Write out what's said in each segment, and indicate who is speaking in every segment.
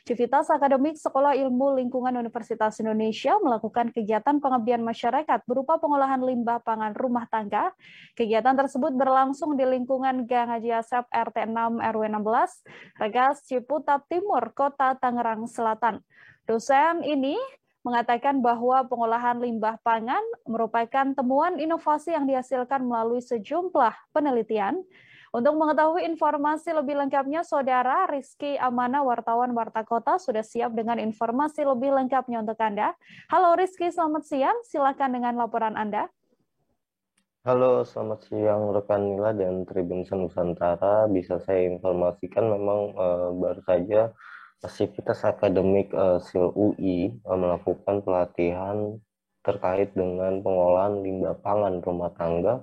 Speaker 1: Civitas Akademik Sekolah Ilmu Lingkungan Universitas Indonesia melakukan kegiatan pengabdian masyarakat berupa pengolahan limbah pangan rumah tangga. Kegiatan tersebut berlangsung di lingkungan Gang Haji Asep RT 6 RW 16, Regas Ciputat Timur, Kota Tangerang Selatan. Dosen ini mengatakan bahwa pengolahan limbah pangan merupakan temuan inovasi yang dihasilkan melalui sejumlah penelitian. Untuk mengetahui informasi lebih lengkapnya, Saudara Rizky Amana, wartawan Warta Kota, sudah siap dengan informasi lebih lengkapnya untuk Anda. Halo Rizky, selamat siang. Silakan dengan laporan Anda.
Speaker 2: Halo, selamat siang rekan Mila dan Tribun Nusantara. Bisa saya informasikan memang baru saja Civitas Akademik SIL UI melakukan pelatihan terkait dengan pengolahan limbah pangan rumah tangga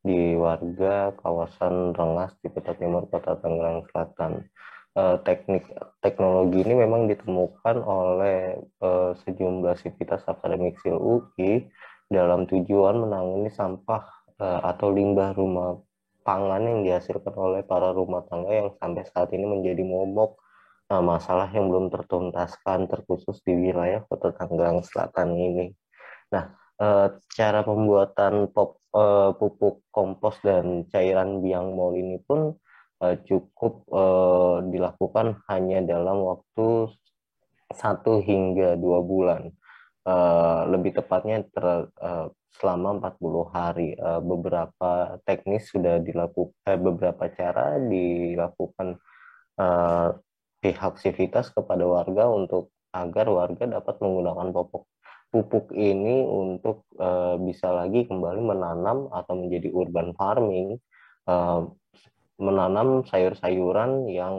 Speaker 2: di warga kawasan Rengas, Ciputat Timur, Kota Tangerang Selatan. Teknologi ini memang ditemukan oleh sejumlah Civitas Akademik SIL UI dalam tujuan menangani sampah atau limbah rumah pangan yang dihasilkan oleh para rumah tangga yang sampai saat ini menjadi momok masalah yang belum tertuntaskan terkhusus di wilayah Kota Tangerang Selatan ini. Nah, cara pembuatan pupuk kompos dan cairan biang mol ini pun cukup dilakukan hanya dalam waktu 1 hingga 2 bulan. Lebih tepatnya selama 40 hari. Beberapa teknis sudah dilakukan, beberapa cara dilakukan eh, pihak Civitas kepada warga untuk agar warga dapat menggunakan pupuk ini untuk bisa lagi kembali menanam atau menjadi urban farming, eh, menanam sayur-sayuran yang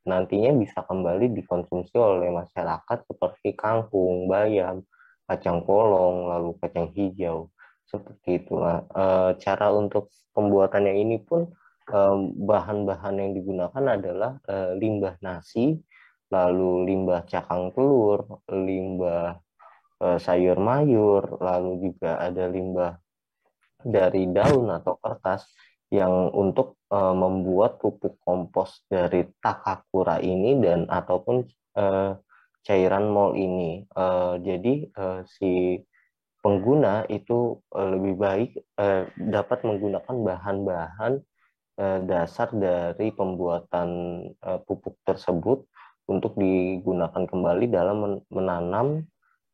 Speaker 2: nantinya bisa kembali dikonsumsi oleh masyarakat seperti kangkung, bayam, kacang polong, lalu kacang hijau. Seperti itulah. Cara untuk pembuatannya ini pun bahan-bahan yang digunakan adalah limbah nasi, lalu limbah cakang telur, limbah sayur mayur, lalu juga ada limbah dari daun atau kertas yang untuk membuat pupuk kompos dari Takakura ini dan ataupun eh, cairan mol ini. Jadi si pengguna itu lebih baik dapat menggunakan bahan-bahan dasar dari pembuatan pupuk tersebut untuk digunakan kembali dalam menanam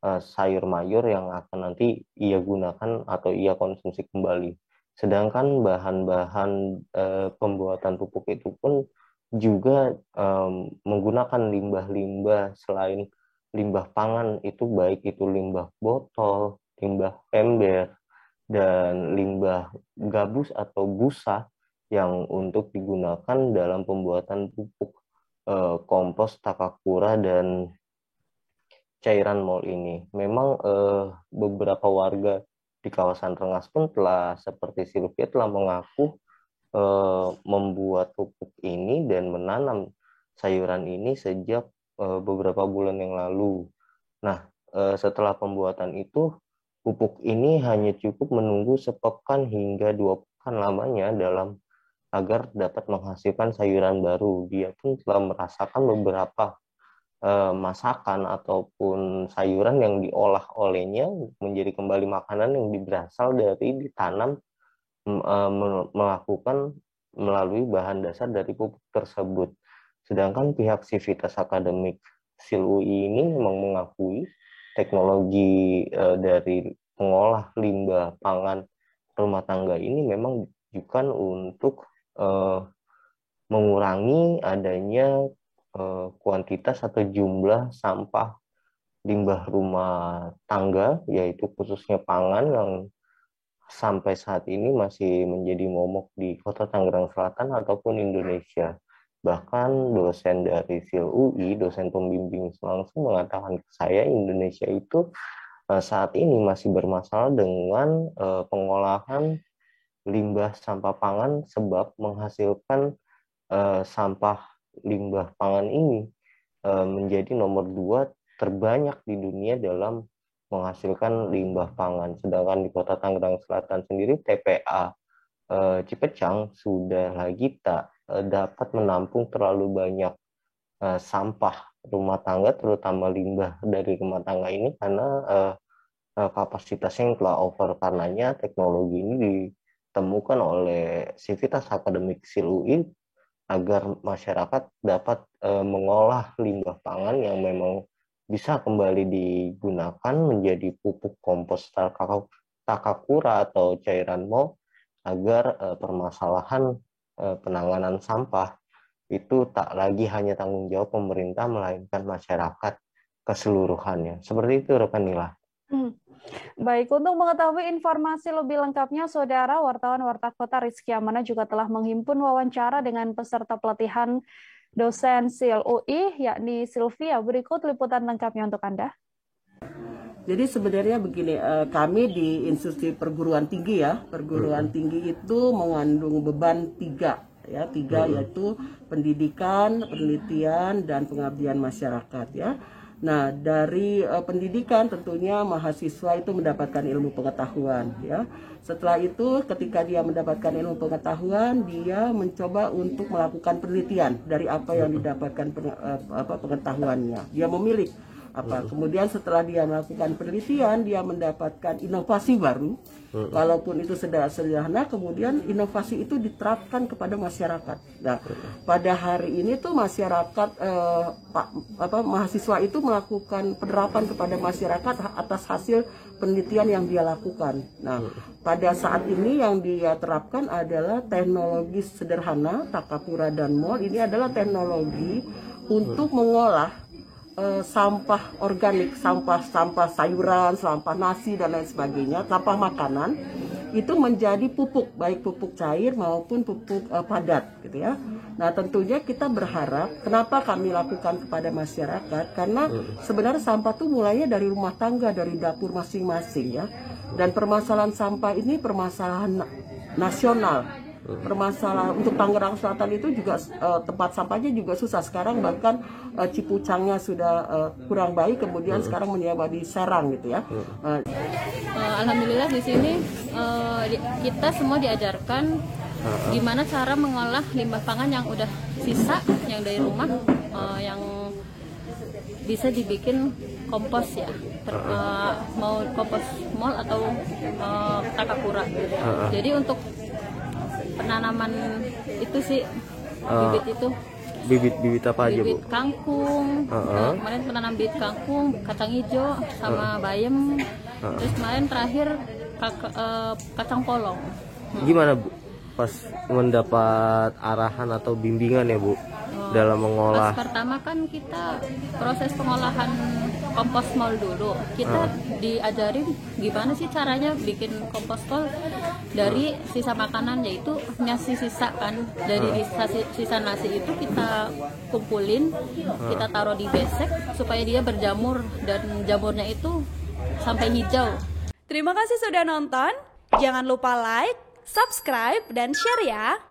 Speaker 2: sayur mayur yang akan nanti ia gunakan atau ia konsumsi kembali. Sedangkan bahan-bahan pembuatan pupuk itu pun juga menggunakan limbah-limbah selain limbah pangan itu, baik itu limbah botol, limbah ember, dan limbah gabus atau busa yang untuk digunakan dalam pembuatan pupuk kompos Takakura dan cairan mol ini. Memang beberapa warga di kawasan Rengas pun telah seperti Sylvia telah mengaku membuat pupuk ini dan menanam sayuran ini sejak beberapa bulan yang lalu. Nah, setelah pembuatan itu, pupuk ini hanya cukup menunggu sepekan hingga 2 pekan lamanya dalam agar dapat menghasilkan sayuran baru. Dia pun telah merasakan beberapa masakan ataupun sayuran yang diolah olehnya menjadi kembali makanan yang berasal dari ditanam melakukan melalui bahan dasar dari pupuk tersebut. Sedangkan pihak Civitas Akademik SIL UI ini memang mengakui teknologi dari pengolah limbah pangan rumah tangga ini memang ditujukan untuk uh, mengurangi adanya kuantitas atau jumlah sampah limbah rumah tangga, yaitu khususnya pangan yang sampai saat ini masih menjadi momok di Kota Tangerang Selatan ataupun Indonesia. Bahkan dosen dari SIL UI, dosen pembimbing langsung mengatakan ke saya, Indonesia itu saat ini masih bermasalah dengan pengolahan limbah sampah pangan sebab menghasilkan sampah limbah pangan ini menjadi nomor 2 terbanyak di dunia dalam menghasilkan limbah pangan. Sedangkan di Kota Tangerang Selatan sendiri TPA Cipecang sudah lagi tak dapat menampung terlalu banyak sampah rumah tangga, terutama limbah dari rumah tangga ini, karena kapasitasnya yang telah over. Karenanya teknologi ini ditemukan oleh Sivitas Akademik SIL UI agar masyarakat dapat mengolah limbah pangan yang memang bisa kembali digunakan menjadi pupuk kompos takakura atau cairan MOL, agar permasalahan penanganan sampah itu tak lagi hanya tanggung jawab pemerintah, melainkan masyarakat keseluruhannya. Seperti itu, rekan Nila.
Speaker 1: Baik, untuk mengetahui informasi lebih lengkapnya, Saudara, wartawan Warta Kota Rizky Amana juga telah menghimpun wawancara dengan peserta pelatihan dosen SIL UI, yakni Sylvia. Berikut liputan lengkapnya untuk Anda.
Speaker 3: Jadi sebenarnya begini, kami di institusi perguruan tinggi ya, perguruan tinggi itu mengandung beban tiga, yaitu pendidikan, penelitian, dan pengabdian masyarakat ya. Nah, dari pendidikan tentunya mahasiswa itu mendapatkan ilmu pengetahuan ya. Setelah itu ketika dia mendapatkan ilmu pengetahuan, dia mencoba untuk melakukan penelitian dari apa yang didapatkan pengetahuannya. Dia memilih apa. Kemudian setelah dia melakukan penelitian, dia mendapatkan inovasi baru. Walaupun itu sederhana, kemudian inovasi itu diterapkan kepada masyarakat. Nah, pada hari ini tuh masyarakat mahasiswa itu melakukan penerapan kepada masyarakat atas hasil penelitian yang dia lakukan. Nah, pada saat ini yang dia terapkan adalah teknologi sederhana, takakura dan MOL. Ini adalah teknologi untuk mengolah sampah organik, sampah sayuran, sampah nasi dan lain sebagainya, sampah makanan itu menjadi pupuk, baik pupuk cair maupun pupuk padat gitu ya. Nah, tentunya kita berharap, kenapa kami lakukan kepada masyarakat, karena sebenarnya sampah itu mulainya dari rumah tangga, dari dapur masing-masing ya. Dan permasalahan sampah ini permasalahan nasional. Permasalahan untuk Tangerang Selatan itu juga tempat sampahnya juga susah sekarang, bahkan Cipucangnya sudah kurang baik, kemudian sekarang menyebar di Serang gitu ya.
Speaker 4: Alhamdulillah di sini kita semua diajarkan gimana cara mengolah limbah pangan yang udah sisa, yang dari rumah, yang bisa dibikin kompos ya, mau kompos MOL atau takakura. Jadi untuk penanaman itu sih bibit itu
Speaker 2: bibit apa aja, Bu?
Speaker 4: bibit kangkung, kemarin penanam bibit kangkung, kacang hijau sama bayam, terus kemarin terakhir kacang polong.
Speaker 2: Gimana, Bu, pas mendapat arahan atau bimbingan ya, Bu, dalam mengolah?
Speaker 4: Pas pertama kan kita proses pengolahan kompos MOL dulu. Kita diajarin gimana sih caranya bikin kompos MOL dari sisa makanan, yaitu nasi sisa kan. Dari sisa nasi itu kita kumpulin, kita taruh di besek supaya dia berjamur, dan jamurnya itu sampai hijau.
Speaker 5: Terima kasih sudah nonton. Jangan lupa like, subscribe, dan share ya.